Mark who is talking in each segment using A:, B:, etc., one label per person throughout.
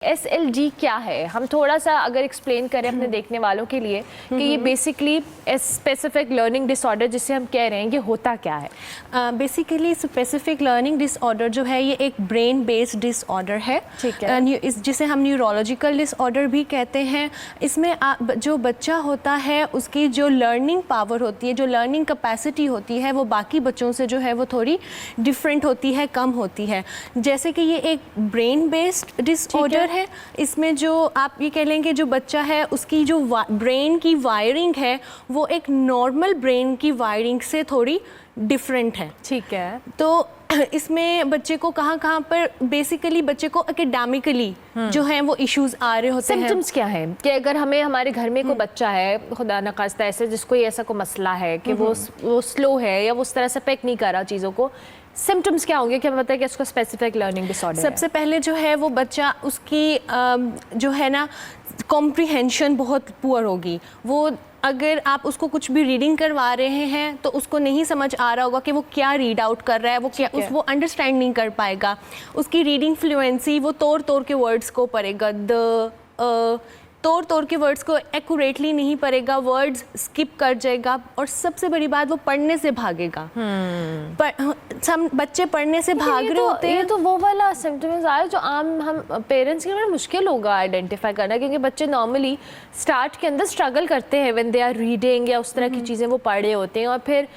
A: SLD क्या है? हम थोड़ा सा अगर एक्सप्लेन करें अपने देखने वालों के लिए कि ये बेसिकली स्पेसिफिक लर्निंग डिसऑर्डर जिसे हम कह रहे हैं, ये होता क्या है?
B: बेसिकली स्पेसिफिक लर्निंग डिसऑर्डर जो है ये एक ब्रेन बेस्ड डिसऑर्डर है।
A: ठीक है।
B: जिसे हम न्यूरोलॉजिकल डिसऑर्डर भी कहते हैं। इसमें जो बच्चा होता है उसकी जो लर्निंग पावर होती है, जो लर्निंग कैपेसिटी होती है, वो बाकी बच्चों से जो है वो थोड़ी डिफरेंट होती है, कम होती है। जैसे कि ये एक ब्रेन बेस्ड डिसऑर्डर है। इसमें जो आप ये कह लेंगे जो बच्चा है उसकी जो ब्रेन की वायरिंग है वो एक नॉर्मल ब्रेन की वायरिंग से थोड़ी डिफरेंट है।
A: ठीक है।
B: तो इसमें बच्चे को कहाँ पर बेसिकली बच्चे को एकेडमिकली जो है वो इश्यूज आ रहे होते हैं।
A: सिम्टम्स क्या है कि अगर हमें हमारे घर में कोई बच्चा है, खुदा न खास्ता ऐसे जिसको ऐसा कोई मसला है कि वो स्लो है या वो उस तरह से पिक नहीं कर रहा चीज़ों को, सिम्टम्स क्या होंगे कि हमें पता है कि उसको स्पेसिफिक लर्निंग डिसऑर्डर है?
B: सबसे पहले जो है वो बच्चा उसकी जो है ना कॉम्प्रिहेंशन बहुत पुअर होगी। वो अगर आप उसको कुछ भी रीडिंग करवा रहे हैं तो उसको नहीं समझ आ रहा होगा कि वो क्या रीड आउट कर रहा है, वो क्या वो अंडरस्टैंड नहीं कर पाएगा। उसकी रीडिंग फ्लुएंसी, वो तोड़ के वर्ड्स को पढ़ेगा, तोड़ के वर्ड्स को एक्यूरेटली नहीं पढ़ेगा, वर्ड्स स्किप कर जाएगा। और सबसे बड़ी बात, वो पढ़ने से भागेगा। सब बच्चे पढ़ने से भाग रहे होते हैं।
A: ये तो वो वाला सिम्टम्स आया जो आम हम पेरेंट्स के लिए बड़ा मुश्किल होगा आइडेंटिफाई करना, क्योंकि बच्चे नॉर्मली स्टार्ट के अंदर स्ट्रगल करते हैं व्हेन दे आर रीडिंग या उस तरह की चीज़ें वो पढ़ रहे होते हैं, और फिर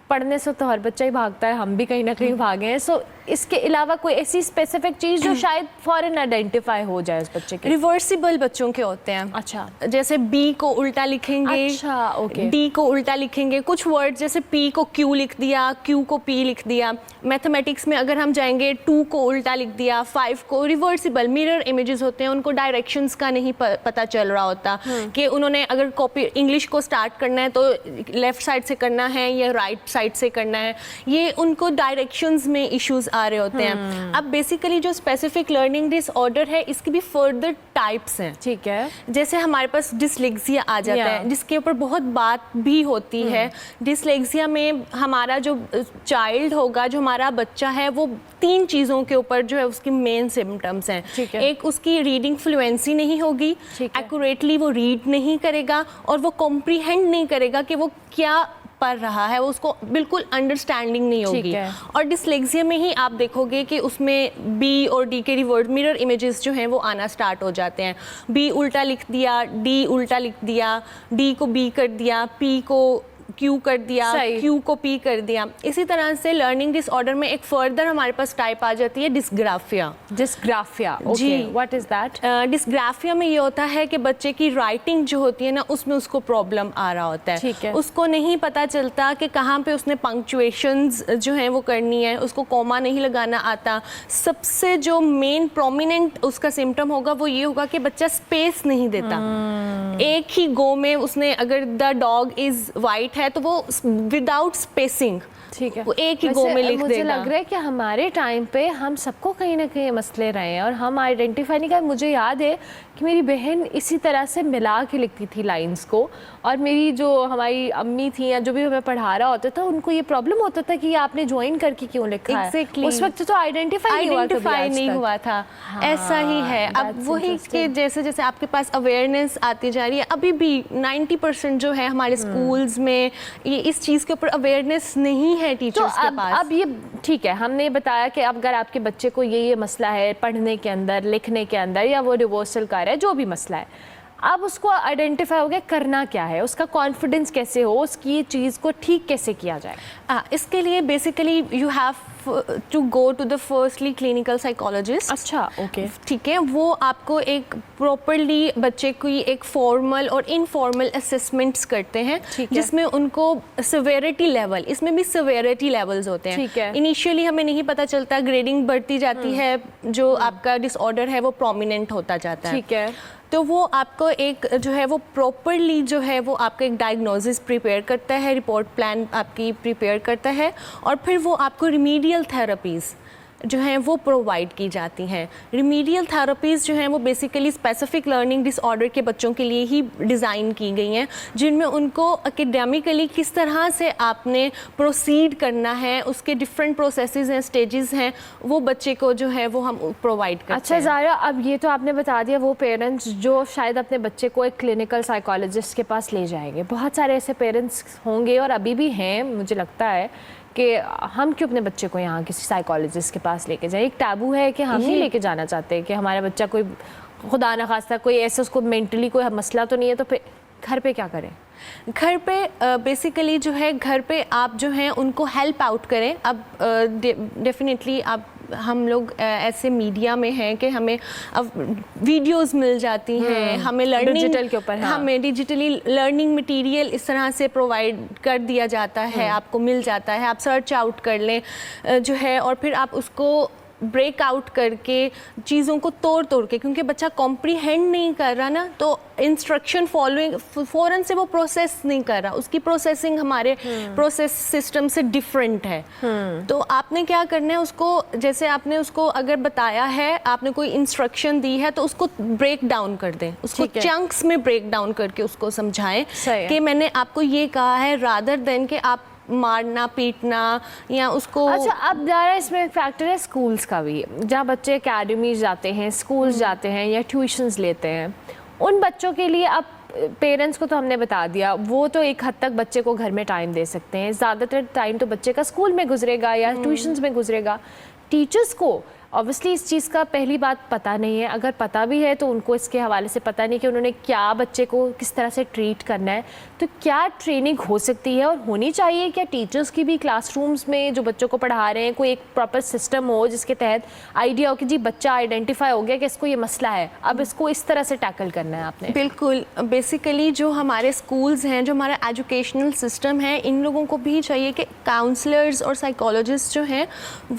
A: पढ़ने से तो हर बच्चा ही भागता है, हम भी कहीं ना कहीं भागे हैं। सो इसके अलावा कोई ऐसी स्पेसिफिक चीज़ जो शायद फॉरन आइडेंटिफाई हो जाए उस बच्चे के?
B: रिवर्सिबल बच्चों के होते हैं।
A: अच्छा।
B: जैसे बी को उल्टा लिखेंगे,
A: अच्छा, ओके।
B: डी को उल्टा लिखेंगे। कुछ वर्ड जैसे पी को क्यू लिख दिया, क्यू को पी लिख दिया। मैथमेटिक्स में अगर हम जाएंगे 2 को उल्टा लिख दिया, 5 को रिवर्सिबल मिरर इमेजेस होते हैं, उनको डायरेक्शंस का नहीं पता चल रहा होता कि उन्होंने अगर कॉपी इंग्लिश को स्टार्ट करना है तो लेफ्ट साइड से करना है या राइट साइड से करना है। ये उनको डायरेक्शंस में इश्यूज आ रहे होते हैं। अब बेसिकली जो स्पेसिफिक लर्निंग डिसऑर्डर है इसकी भी फर्दर टाइप्स हैं।
A: ठीक है।
B: जैसे हमारे पास डिसलेक्सिया आ जाता है, जिसके ऊपर बहुत बात भी होती है। डिसलेक्सिया में हमारा जो चाइल्ड होगा, जो हमारा बच्चा है, वो 3 चीज़ों के ऊपर जो है उसकी मेन सिम्टम्स हैं। एक, उसकी रीडिंग फ्लुएंसी नहीं होगी, एक्यूरेटली वो रीड नहीं करेगा, और वो कॉम्प्रीहेंड नहीं करेगा कि वो क्या पढ़ रहा है, वो उसको बिल्कुल अंडरस्टैंडिंग नहीं होगी। और डिसलेक्सिया में ही आप देखोगे कि उसमें बी और डी के रिवर्स मिरर इमेजेस जो हैं वो आना स्टार्ट हो जाते हैं। बी उल्टा लिख दिया, डी उल्टा लिख दिया, डी को बी कर दिया, पी को क्यू कर दिया, क्यू को पी कर दिया। इसी तरह से लर्निंग डिसऑर्डर में एक फर्दर हमारे पास टाइप आ जाती है डिस्ग्राफिया।
A: डिस्ग्राफिया,
B: जी,
A: व्हाट इज दैट?
B: डिस्ग्राफिया में ये होता है कि बच्चे की राइटिंग जो होती है ना, उसमें उसको प्रॉब्लम आ रहा होता है।
A: ठीक है।
B: उसको नहीं पता चलता कि कहाँ पे उसने पंक्चुएशंस जो हैं वो करनी है, उसको कॉमा नहीं लगाना आता। सबसे जो मेन प्रोमिनेंट उसका सिम्टम होगा वो ये होगा कि बच्चा स्पेस नहीं देता। एक ही गो में उसने, अगर द डॉग इज वाइट है तो वो विदाउट स्पेसिंग,
A: ठीक है,
B: वो एक ही गो में लिख
A: मुझे
B: देगा।
A: लग रहा है कि हमारे टाइम पे हम सबको कहीं ना कहीं मसले रहे हैं और हम आइडेंटिफाई नहीं कर। मुझे याद है कि मेरी बहन इसी तरह से मिला के लिखती थी लाइंस को, और मेरी जो हमारी अम्मी थी या जो भी हमें पढ़ा रहा होता था उनको ये प्रॉब्लम होता था कि ये आपने ज्वाइन करके क्यों लिखा है। उस वक्त तो आइडेंटिफाई नहीं हुआ था।
B: ऐसा ही है। अब वही कि जैसे जैसे आपके पास अवेयरनेस आती जा रही है, अभी भी 90% जो है हमारे स्कूल्स में ये इस चीज़ के ऊपर अवेयरनेस नहीं है टीचर्स के पास।
A: अब ये ठीक है, हमने बताया कि अगर आपके बच्चे को ये मसला है पढ़ने के अंदर, लिखने के अंदर, या वो रिवर्सल कर रहा है, जो भी मसला है, अब उसको आइडेंटिफाई हो गया करना क्या है, उसका कॉन्फिडेंस कैसे हो, उसकी ये चीज़ को ठीक कैसे किया जाए।
B: इसके लिए basically you have to go to the firstly clinical psychologist.
A: अच्छा, ओके,
B: ठीक है। वो आपको एक प्रॉपरली बच्चे की एक फॉर्मल और इनफॉर्मल असेसमेंट्स करते हैं, जिसमें उनको सिवियरिटी लेवल, इसमें भी सिवियरिटी लेवल्स होते हैं।
A: ठीक है।
B: इनिशियली हमें नहीं पता चलता, ग्रेडिंग बढ़ती जाती है, जो आपका डिसऑर्डर है वो प्रोमिनेंट होता जाता है।
A: ठीक है।
B: तो वो आपको एक जो है वो प्रॉपरली जो है वो आपका एक डायग्नोसिस प्रिपेयर करता है, रिपोर्ट प्लान आपकी प्रिपेयर करता है, और फिर वो आपको रिमीडियल थेरेपीज़ जो हैं वो प्रोवाइड की जाती हैं। रिमीडियल थेरेपीज़ जो हैं वो बेसिकली स्पेसिफिक लर्निंग डिसऑर्डर के बच्चों के लिए ही डिज़ाइन की गई हैं, जिनमें उनको एकेडमिकली किस तरह से आपने प्रोसीड करना है, उसके डिफरेंट प्रोसेसेस हैं, स्टेजेस हैं, वो बच्चे को जो है वो हम प्रोवाइड करते हैं।
A: अच्छा ज़ारा, अब ये तो आपने बता दिया वो पेरेंट्स जो शायद अपने बच्चे को एक क्लिनिकल साइकोलॉजिस्ट के पास ले जाएंगे, बहुत सारे ऐसे पेरेंट्स होंगे और अभी भी हैं, मुझे लगता है कि हम क्यों अपने बच्चे को यहाँ किसी साइकोलॉजिस्ट के पास लेके जाए। एक टैबू है कि हम नहीं लेके जाना चाहते कि हमारा बच्चा कोई खुदा न खास्ता कोई ऐसा उसको मेंटली कोई मसला तो नहीं है, तो फिर घर पे क्या करें?
B: घर पे बेसिकली जो है घर पे आप जो हैं उनको हेल्प आउट करें। अब डेफिनेटली आप हम लोग ऐसे मीडिया में हैं कि हमें अब वीडियोस मिल जाती हैं, हमें लर्निंग
A: डिजिटल के ऊपर, हाँ।
B: हमें डिजिटली लर्निंग मटेरियल इस तरह से प्रोवाइड कर दिया जाता है, आपको मिल जाता है, आप सर्च आउट कर लें जो है, और फिर आप उसको ब्रेक आउट करके चीज़ों को तोड़ के, क्योंकि बच्चा कॉम्प्रीहेंड नहीं कर रहा ना, तो इंस्ट्रक्शन फॉलोइंग फ़ौरन से वो प्रोसेस नहीं कर रहा, उसकी प्रोसेसिंग हमारे प्रोसेस सिस्टम से डिफरेंट है। तो आपने क्या करना है, उसको जैसे आपने उसको अगर बताया है, आपने कोई इंस्ट्रक्शन दी है, तो उसको ब्रेक डाउन कर दें, उसको चंक्स में ब्रेक डाउन करके उसको समझाएं कि मैंने आपको ये कहा है, रादर देन कि आप मारना पीटना या उसको।
A: अच्छा, अब ज़रा इसमें एक फैक्टर है स्कूल्स का भी, जहाँ बच्चे एकेडमीज जाते हैं, स्कूल्स जाते हैं या ट्यूशन्स लेते हैं, उन बच्चों के लिए अब पेरेंट्स को तो हमने बता दिया, वो तो एक हद तक बच्चे को घर में टाइम दे सकते हैं, ज़्यादातर टाइम तो बच्चे का स्कूल में गुजरेगा या ट्यूशन्स में गुजरेगा। टीचर्स को ऑब्वियसली इस चीज़ का पहली बात पता नहीं है, अगर पता भी है तो उनको इसके हवाले से पता नहीं कि उन्होंने क्या बच्चे को किस तरह से ट्रीट करना है। तो क्या ट्रेनिंग हो सकती है और होनी चाहिए? क्या टीचर्स की भी क्लासरूम्स में जो बच्चों को पढ़ा रहे हैं कोई एक प्रॉपर सिस्टम हो जिसके तहत आइडिया हो कि जी बच्चा आइडेंटिफाई हो गया कि इसको ये मसला है, अब इसको इस तरह से टैकल करना है आपने?
B: बिल्कुल, बेसिकली जो हमारे स्कूल्स हैं, जो हमारा एजुकेशनल सिस्टम है, इन लोगों को भी चाहिए कि काउंसलर्स और साइकोलॉजिस्ट जो हैं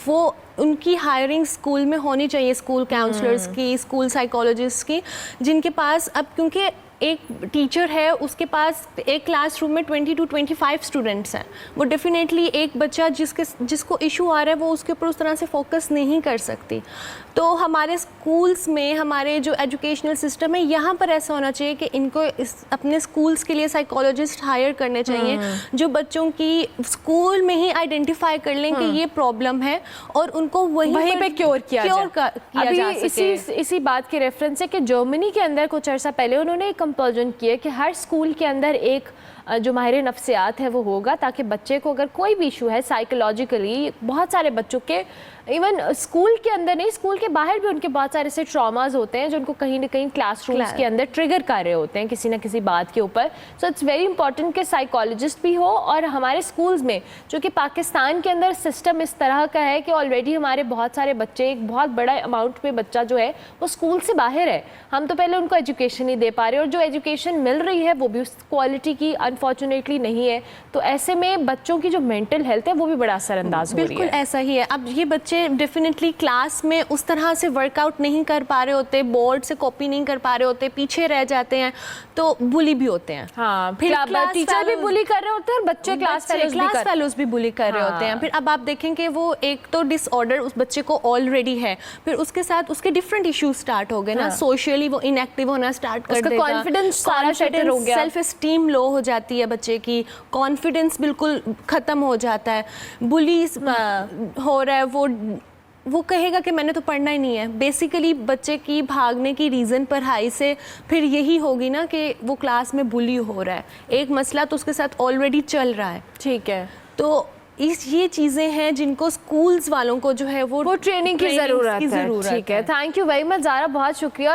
B: वो उनकी हायरिंग स्कूल में होनी चाहिए, स्कूल काउंसलर्स की, स्कूल साइकोलॉजिस्ट की, जिनके पास अब क्योंकि एक टीचर है उसके पास एक क्लासरूम में 20 to 25 स्टूडेंट्स हैं, वो डेफिनेटली एक बच्चा जिसको इशू आ रहा है वो उसके ऊपर उस तरह से फोकस नहीं कर सकती। तो हमारे स्कूल्स में, हमारे जो एजुकेशनल सिस्टम है, यहाँ पर ऐसा होना चाहिए कि इनको अपने स्कूल्स के लिए साइकोलॉजिस्ट हायर करने चाहिए जो बच्चों की स्कूल में ही आइडेंटिफाई कर लें कि ये प्रॉब्लम है और उनको वहीं पे क्योर किया जा सके।
A: इसी बात के रेफरेंस है कि जर्मनी के अंदर कुछ अर्सा पहले उन्होंने कंपल्जन किया कि हर स्कूल के अंदर एक जो माहिर नफ्सियात है वो होगा, ताकि बच्चे को अगर कोई भी इशू है साइकोलॉजिकली, बहुत सारे बच्चों के इवन स्कूल के अंदर नहीं, स्कूल के बाहर भी उनके बहुत सारे ऐसे ट्रॉमास होते हैं जो उनको कहीं ना कहीं क्लासरूम्स के अंदर ट्रिगर कर रहे होते हैं किसी ना किसी बात के ऊपर। सो इट्स वेरी इंपॉर्टेंट कि साइकोलॉजिस्ट भी हो, और हमारे स्कूल्स में, जो कि पाकिस्तान के अंदर सिस्टम इस तरह का है कि ऑलरेडी हमारे बहुत सारे बच्चे, एक बहुत बड़ा अमाउंट में बच्चा जो है वो स्कूल से बाहर है, हम तो पहले उनको एजुकेशन नहीं दे पा रहे, और जो एजुकेशन मिल रही है वो भी उस क्वालिटी की अनफॉर्चुनेटली नहीं है। तो ऐसे में बच्चों की जो मेंटल हेल्थ है वो भी बड़ा असरअंदाज हो रही है।
B: बिल्कुल ऐसा ही है। अब ये बच्चे डेफिनेटली क्लास में उस तरह से वर्कआउट नहीं कर पा रहे होते, बोर्ड से कॉपी नहीं कर पा रहे होते, पीछे रह जाते हैं, तो बुली भी होते हैं।
A: हाँ, फिर टीचर भी बुली कर रहे होते हैं और बच्चे क्लास
B: फेलोज भी बुली कर रहे होते हैं। फिर अब आप देखें कि वो एक तो डिसऑर्डर उस बच्चे को ऑलरेडी है, फिर उसके साथ उसके डिफरेंट इश्यूज स्टार्ट हो गए ना, सोशली वो इनएक्टिव होना स्टार्ट कर देगा,
A: कॉन्फिडेंस सारा शटर हो गया,
B: सेल्फ एस्टीम लो हो जाती है बच्चे की, कॉन्फिडेंस बिल्कुल खत्म हो जाता है, बुली हो रहा है, वो कहेगा कि मैंने तो पढ़ना ही नहीं है। बेसिकली बच्चे की भागने की रीज़न पढ़ाई से फिर यही होगी ना कि वो क्लास में बुली हो रहा है, एक मसला तो उसके साथ ऑलरेडी चल रहा है।
A: ठीक है,
B: तो ये चीज़ें हैं जिनको स्कूल्स वालों को जो है वो
A: ट्रेनिंग की ज़रूरत है। ठीक है, thank you very much Zara, बहुत शुक्रिया।